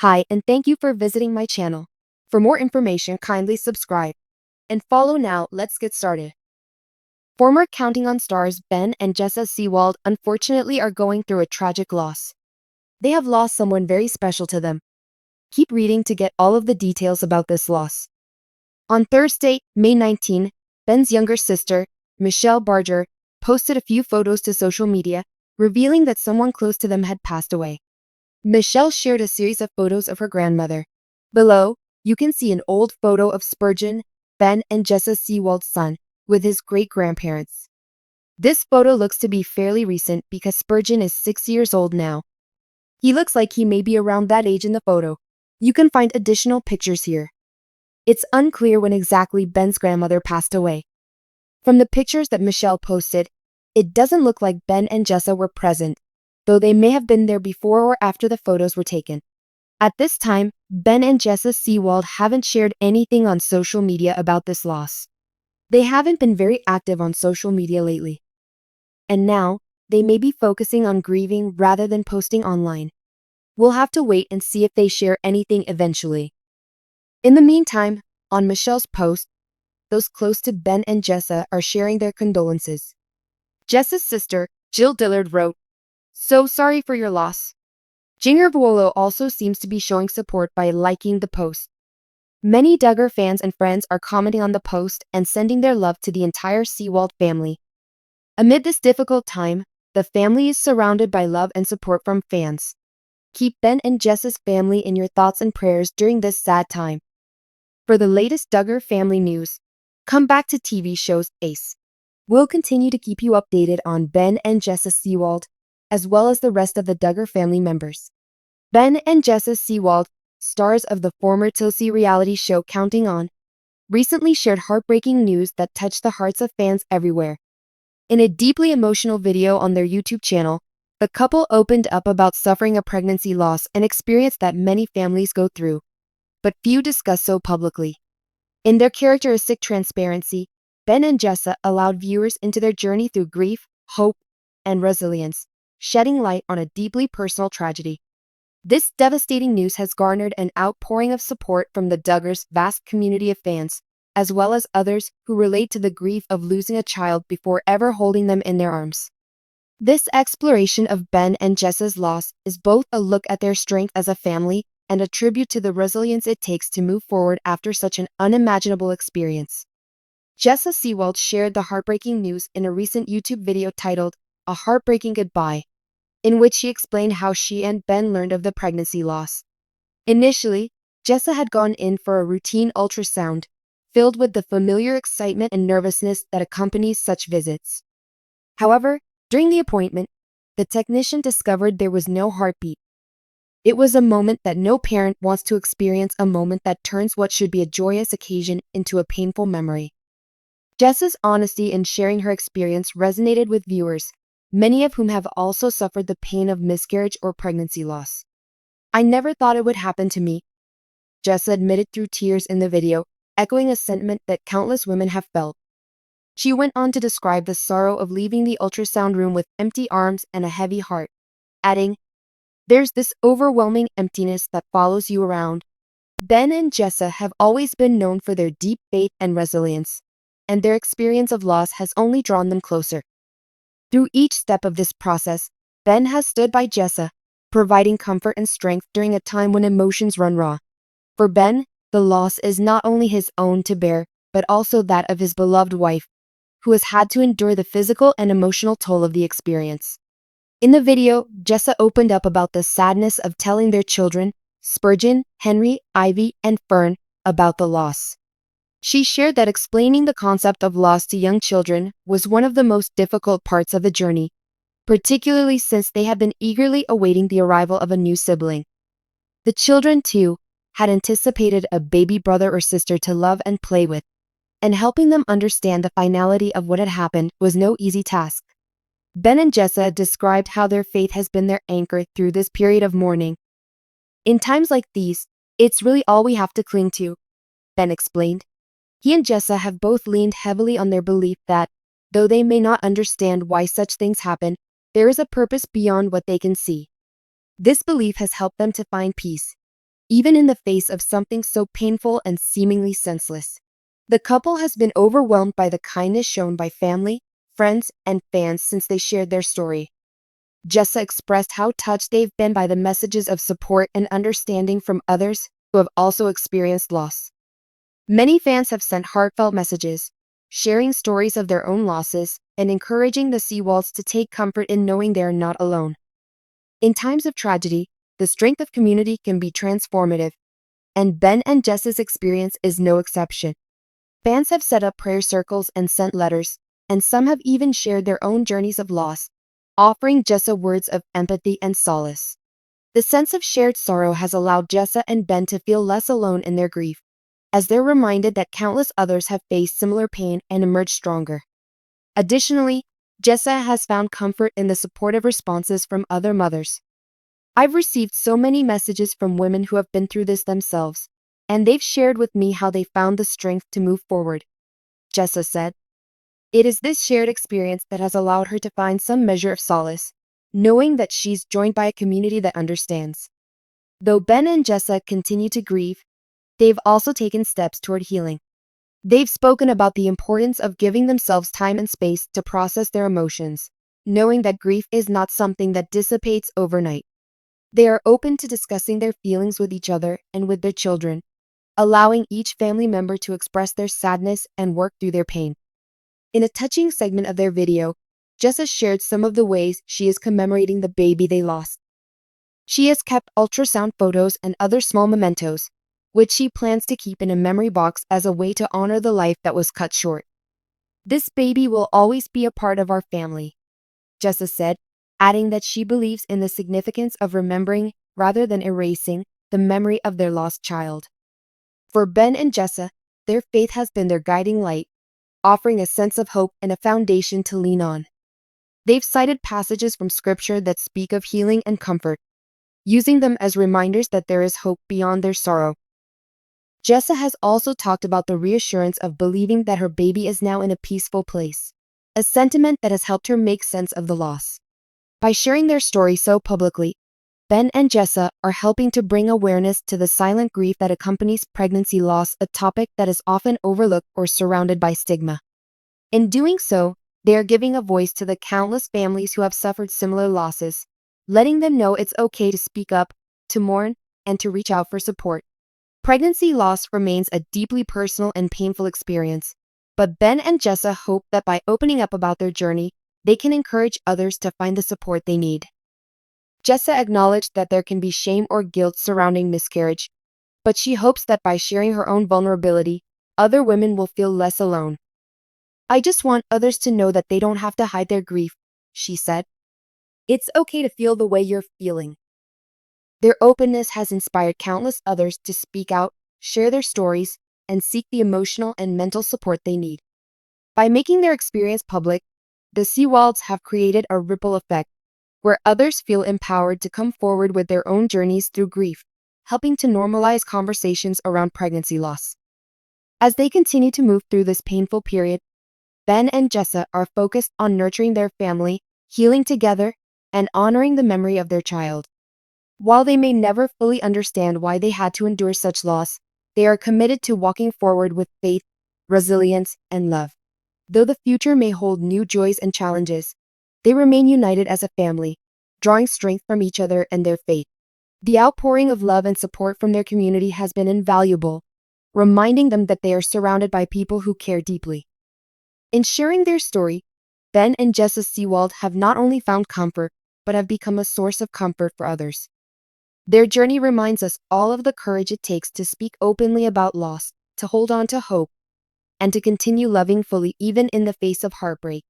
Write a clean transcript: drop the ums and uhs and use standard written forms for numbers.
Hi, and thank you for visiting my channel. For more information, kindly subscribe and follow now. Let's get started. Former Counting on stars Ben and Jessa Seewald unfortunately are going through a tragic loss. They have lost someone very special to them. Keep reading to get all of the details about this loss. On Thursday, May 19, Ben's younger sister, Michelle Barger, posted a few photos to social media, revealing that someone close to them had passed away. Michelle shared a series of photos of her grandmother. Below, you can see an old photo of Spurgeon, Ben and Jessa Seewald's son, with his great-grandparents. This photo looks to be fairly recent because Spurgeon is 6 years old now. He looks like he may be around that age in the photo. You can find additional pictures here. It's unclear when exactly Ben's grandmother passed away. From the pictures that Michelle posted, it doesn't look like Ben and Jessa were present, though they may have been there before or after the photos were taken. At this time, Ben and Jessa Seewald haven't shared anything on social media about this loss. They haven't been very active on social media lately. And now, they may be focusing on grieving rather than posting online. We'll have to wait and see if they share anything eventually. In the meantime, on Michelle's post, those close to Ben and Jessa are sharing their condolences. Jessa's sister, Jill Dillard, wrote, "So sorry for your loss." Jinger Vuolo also seems to be showing support by liking the post. Many Duggar fans and friends are commenting on the post and sending their love to the entire Seewald family. Amid this difficult time, the family is surrounded by love and support from fans. Keep Ben and Jessa's family in your thoughts and prayers during this sad time. For the latest Duggar family news, come back to TV shows Ace. We'll continue to keep you updated on Ben and Jessa Seewald, as well as the rest of the Duggar family members. Ben and Jessa Seewald, stars of the former TLC reality show Counting On, recently shared heartbreaking news that touched the hearts of fans everywhere. In a deeply emotional video on their YouTube channel, the couple opened up about suffering a pregnancy loss, an experience that many families go through, but few discuss so publicly. In their characteristic transparency, Ben and Jessa allowed viewers into their journey through grief, hope, and resilience, shedding light on a deeply personal tragedy. This devastating news has garnered an outpouring of support from the Duggars' vast community of fans, as well as others who relate to the grief of losing a child before ever holding them in their arms. This exploration of Ben and Jessa's loss is both a look at their strength as a family and a tribute to the resilience it takes to move forward after such an unimaginable experience. Jessa Seewald shared the heartbreaking news in a recent YouTube video titled, "A Heartbreaking Goodbye," in which she explained how she and Ben learned of the pregnancy loss. Initially, Jessa had gone in for a routine ultrasound, filled with the familiar excitement and nervousness that accompanies such visits. However, during the appointment, the technician discovered there was no heartbeat. It was a moment that no parent wants to experience, a moment that turns what should be a joyous occasion into a painful memory. Jessa's honesty in sharing her experience resonated with viewers, many of whom have also suffered the pain of miscarriage or pregnancy loss. "I never thought it would happen to me," Jessa admitted through tears in the video, echoing a sentiment that countless women have felt. She went on to describe the sorrow of leaving the ultrasound room with empty arms and a heavy heart, adding, "There's this overwhelming emptiness that follows you around." Ben and Jessa have always been known for their deep faith and resilience, and their experience of loss has only drawn them closer. Through each step of this process, Ben has stood by Jessa, providing comfort and strength during a time when emotions run raw. For Ben, the loss is not only his own to bear, but also that of his beloved wife, who has had to endure the physical and emotional toll of the experience. In the video, Jessa opened up about the sadness of telling their children, Spurgeon, Henry, Ivy, and Fern, about the loss. She shared that explaining the concept of loss to young children was one of the most difficult parts of the journey, particularly since they had been eagerly awaiting the arrival of a new sibling. The children, too, had anticipated a baby brother or sister to love and play with, and helping them understand the finality of what had happened was no easy task. Ben and Jessa described how their faith has been their anchor through this period of mourning. "In times like these, it's really all we have to cling to," Ben explained. He and Jessa have both leaned heavily on their belief that, though they may not understand why such things happen, there is a purpose beyond what they can see. This belief has helped them to find peace, even in the face of something so painful and seemingly senseless. The couple has been overwhelmed by the kindness shown by family, friends, and fans since they shared their story. Jessa expressed how touched they've been by the messages of support and understanding from others who have also experienced loss. Many fans have sent heartfelt messages, sharing stories of their own losses and encouraging the Seewalds to take comfort in knowing they are not alone. In times of tragedy, the strength of community can be transformative, and Ben and Jessa's experience is no exception. Fans have set up prayer circles and sent letters, and some have even shared their own journeys of loss, offering Jessa words of empathy and solace. The sense of shared sorrow has allowed Jessa and Ben to feel less alone in their grief, as they're reminded that countless others have faced similar pain and emerged stronger. Additionally, Jessa has found comfort in the supportive responses from other mothers. I've received so many messages from women who have been through this themselves, and they've shared with me how they found the strength to move forward, Jessa said. It is this shared experience that has allowed her to find some measure of solace, knowing that she's joined by a community that understands. Though Ben and Jessa continue to grieve, they've also taken steps toward healing. They've spoken about the importance of giving themselves time and space to process their emotions, knowing that grief is not something that dissipates overnight. They are open to discussing their feelings with each other and with their children, allowing each family member to express their sadness and work through their pain. In a touching segment of their video, Jessa shared some of the ways she is commemorating the baby they lost. She has kept ultrasound photos and other small mementos, which she plans to keep in a memory box as a way to honor the life that was cut short. This baby will always be a part of our family, Jessa said, adding that she believes in the significance of remembering rather than erasing the memory of their lost child. For Ben and Jessa, their faith has been their guiding light, offering a sense of hope and a foundation to lean on. They've cited passages from Scripture that speak of healing and comfort, using them as reminders that there is hope beyond their sorrow. Jessa has also talked about the reassurance of believing that her baby is now in a peaceful place, a sentiment that has helped her make sense of the loss. By sharing their story so publicly, Ben and Jessa are helping to bring awareness to the silent grief that accompanies pregnancy loss, a topic that is often overlooked or surrounded by stigma. In doing so, they are giving a voice to the countless families who have suffered similar losses, letting them know it's okay to speak up, to mourn, and to reach out for support. Pregnancy loss remains a deeply personal and painful experience, but Ben and Jessa hope that by opening up about their journey, they can encourage others to find the support they need. Jessa acknowledged that there can be shame or guilt surrounding miscarriage, but she hopes that by sharing her own vulnerability, other women will feel less alone. I just want others to know that they don't have to hide their grief, she said. It's okay to feel the way you're feeling. Their openness has inspired countless others to speak out, share their stories, and seek the emotional and mental support they need. By making their experience public, the Seewalds have created a ripple effect, where others feel empowered to come forward with their own journeys through grief, helping to normalize conversations around pregnancy loss. As they continue to move through this painful period, Ben and Jessa are focused on nurturing their family, healing together, and honoring the memory of their child. While they may never fully understand why they had to endure such loss, they are committed to walking forward with faith, resilience, and love. Though the future may hold new joys and challenges, they remain united as a family, drawing strength from each other and their faith. The outpouring of love and support from their community has been invaluable, reminding them that they are surrounded by people who care deeply. In sharing their story, Ben and Jessa Seewald have not only found comfort, but have become a source of comfort for others. Their journey reminds us all of the courage it takes to speak openly about loss, to hold on to hope, and to continue loving fully even in the face of heartbreak.